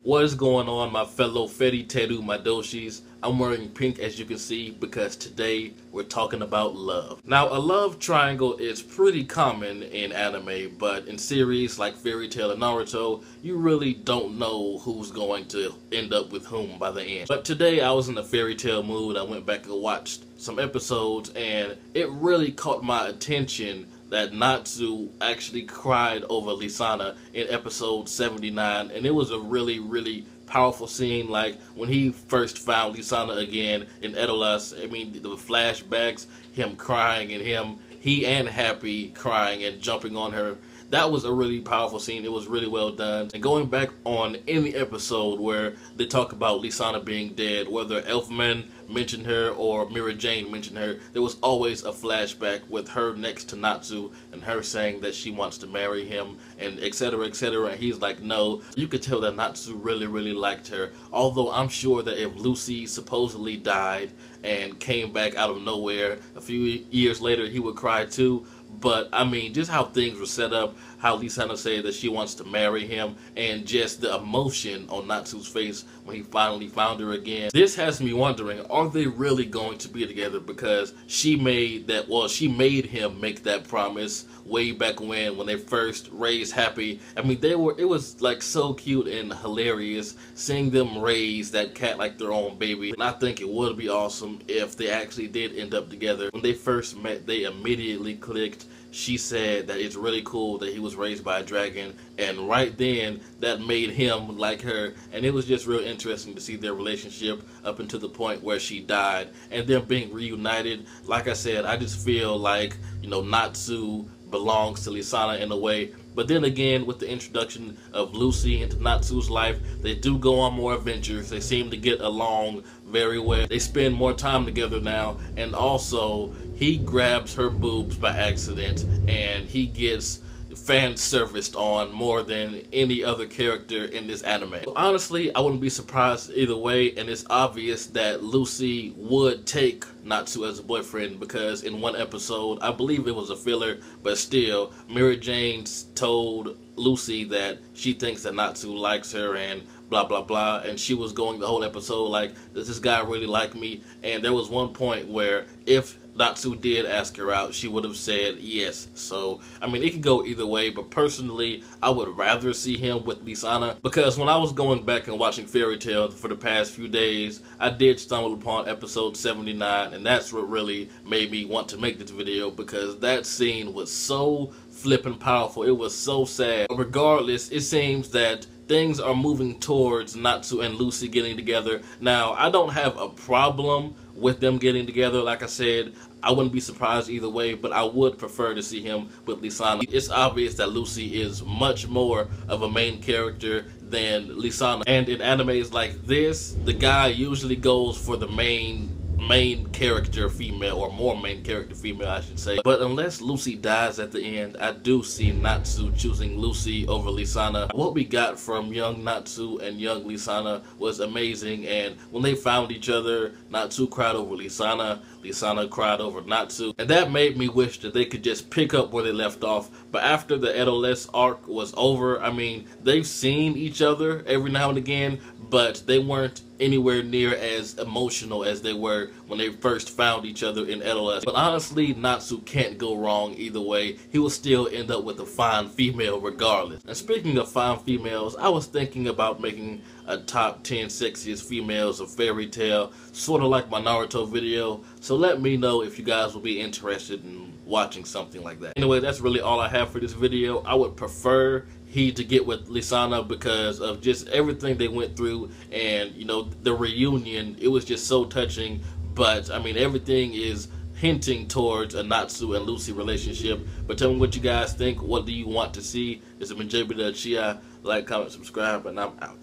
What is going on, my fellow Feri Teru Madoshis? I'm wearing pink, as you can see, because today we're talking about love. Now, a love triangle is pretty common in anime, but in series like Fairy Tail and Naruto, you really don't know who's going to end up with whom by the end. But today I was in a fairy tale mood. I went back and watched some episodes, and it really caught my attention that Natsu actually cried over Lisanna in episode 79, and it was a really powerful scene. Like when he first found Lisanna again in Edolas, I mean, the flashbacks, him crying, and he and Happy crying and jumping on her. That was a really powerful scene. It was really well done. And going back on any episode where they talk about Lisanna being dead, whether Elfman mentioned her or Mira Jane mentioned her, there was always a flashback with her next to Natsu and her saying that she wants to marry him and etc, etc. And he's like, no. You could tell that Natsu really liked her. Although I'm sure that if Lucy supposedly died and came back out of nowhere a few years later, he would cry too. But, I mean, just how things were set up, how Lisanna said that she wants to marry him, and just the emotion on Natsu's face when he finally found her again. This has me wondering, are they really going to be together? Because she made him make that promise way back when they first raised Happy. I mean, it was like so cute and hilarious seeing them raise that cat like their own baby. And I think it would be awesome if they actually did end up together. When they first met, they immediately clicked. She said that it's really cool that he was raised by a dragon, and right then that made him like her, and it was just real interesting to see their relationship up until the point where she died and them being reunited. Like I said, I just feel like, you know, Natsu belongs to Lisanna in a way. But then again, with the introduction of Lucy into Natsu's life, they do go on more adventures. They seem to get along very well. They spend more time together now, and also he grabs her boobs by accident and he gets fan serviced on more than any other character in this anime. Honestly, I wouldn't be surprised either way, and it's obvious that Lucy would take Natsu as a boyfriend, because in one episode, I believe it was a filler, but still, Mira Jane told Lucy that she thinks that Natsu likes her and blah blah blah, and she was going the whole episode like, does this guy really like me? And there was one point where if Natsu did ask her out, she would have said yes. So, I mean, it could go either way, but personally, I would rather see him with Lisanna, because when I was going back and watching Fairy Tail for the past few days, I did stumble upon episode 79, and that's what really made me want to make this video, because that scene was so flippin' powerful. It was so sad. But regardless, it seems that things are moving towards Natsu and Lucy getting together. Now, I don't have a problem with them getting together. Like I said, I wouldn't be surprised either way, but I would prefer to see him with Lisanna. It's obvious that Lucy is much more of a main character than Lisanna. And in animes like this, the guy usually goes for the main character female, or more main character female, I should say. But unless Lucy dies at the end, I do see Natsu choosing Lucy over Lisanna. What we got from young Natsu and young Lisanna was amazing, and when they found each other, Natsu cried over Lisanna, Lisanna cried over Natsu, and that made me wish that they could just pick up where they left off. But after the Edolas arc was over, I mean, they've seen each other every now and again, but they weren't anywhere near as emotional as they were when they first found each other in Edolas. But honestly, Natsu can't go wrong either way. He will still end up with a fine female regardless. And speaking of fine females, I was thinking about making a top 10 sexiest females of Fairy Tail, sort of like my Naruto video. So let me know if you guys will be interested in watching something like that. Anyway, that's really all I have for this video. I would prefer he to get with Lisanna because of just everything they went through, and you know, the reunion, it was just so touching. But I mean, everything is hinting towards a Natsu and Lucy relationship. But tell me what you guys think. What do you want to see? This has been jbDAuchiha. Like, comment, subscribe, and I'm out.